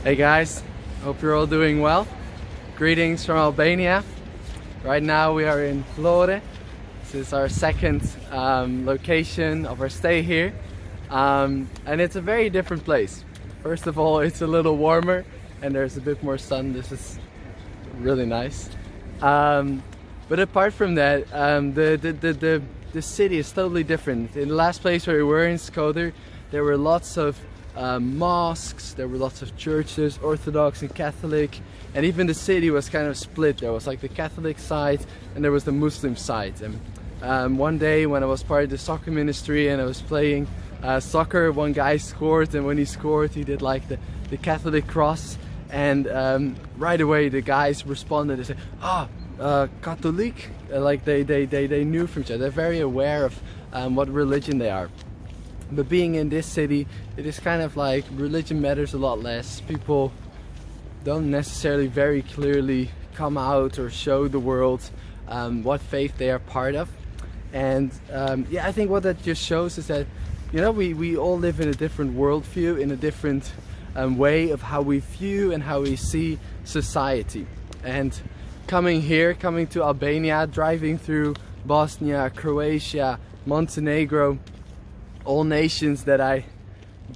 Hey guys, hope you're all doing well. Greetings from Albania. Right now we are in Flore. This is our second location of our stay here. And it's a very different place. First of all, it's a little warmer and there's a bit more sun. This is really nice. But apart from that, the city is totally different. In the last place where we were in Skoder, there were lots of mosques, there were lots of churches, Orthodox and Catholic, and even the city was kind of split. There was like the Catholic side and there was the Muslim side. And one day when I was part of the soccer ministry and I was playing soccer, one guy scored, and when he scored he did like the Catholic cross, and right away the guys responded and said, Catholic, like they knew from each other. They're very aware of what religion they are. But being in this city, it is kind of like religion matters a lot less. People don't necessarily very clearly come out or show the world what faith they are part of. And yeah, I think what that just shows is that, you know, we all live in a different worldview, in a different way of how we view and how we see society. And coming to Albania, driving through Bosnia, Croatia, Montenegro, all nations that I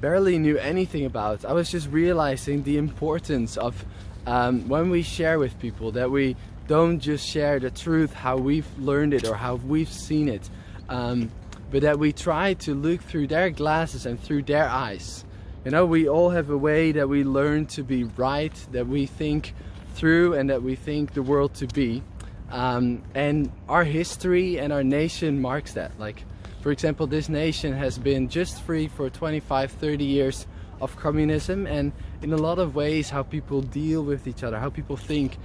barely knew anything about, I was just realizing the importance of when we share with people, that we don't just share the truth how we've learned it or how we've seen it, but that we try to look through their glasses and through their eyes. You know, we all have a way that we learn to be right, that we think through and that we think the world to be, and our history and our nation marks that. Like, for example, this nation has been just free for 25-30 years of communism, and in a lot of ways how people deal with each other, how people think,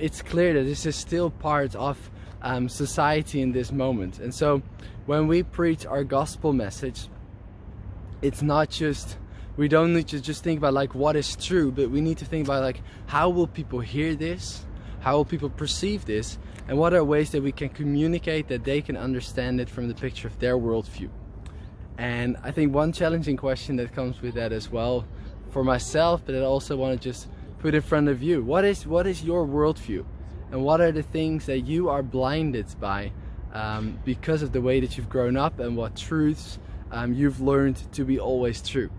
it's clear that this is still part of society in this moment. And so when we preach our gospel message, it's not just, we don't need to just think about like what is true, but we need to think about like, how will people hear this, how will people perceive this, and what are ways that we can communicate that they can understand it from the picture of their worldview. And I think one challenging question that comes with that as well for myself, but I also want to just put in front of you, what is your worldview, and what are the things that you are blinded by because of the way that you've grown up, and what truths you've learned to be always true.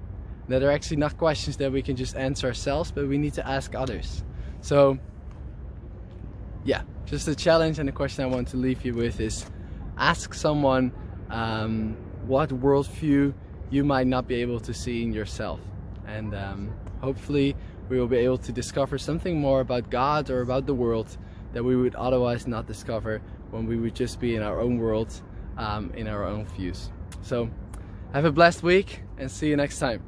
Now, they're actually not questions that we can just answer ourselves, but we need to ask others. So yeah, just a challenge, and a question I want to leave you with is, ask someone what worldview you might not be able to see in yourself. And hopefully we will be able to discover something more about God or about the world that we would otherwise not discover when we would just be in our own world, in our own views. So have a blessed week and see you next time.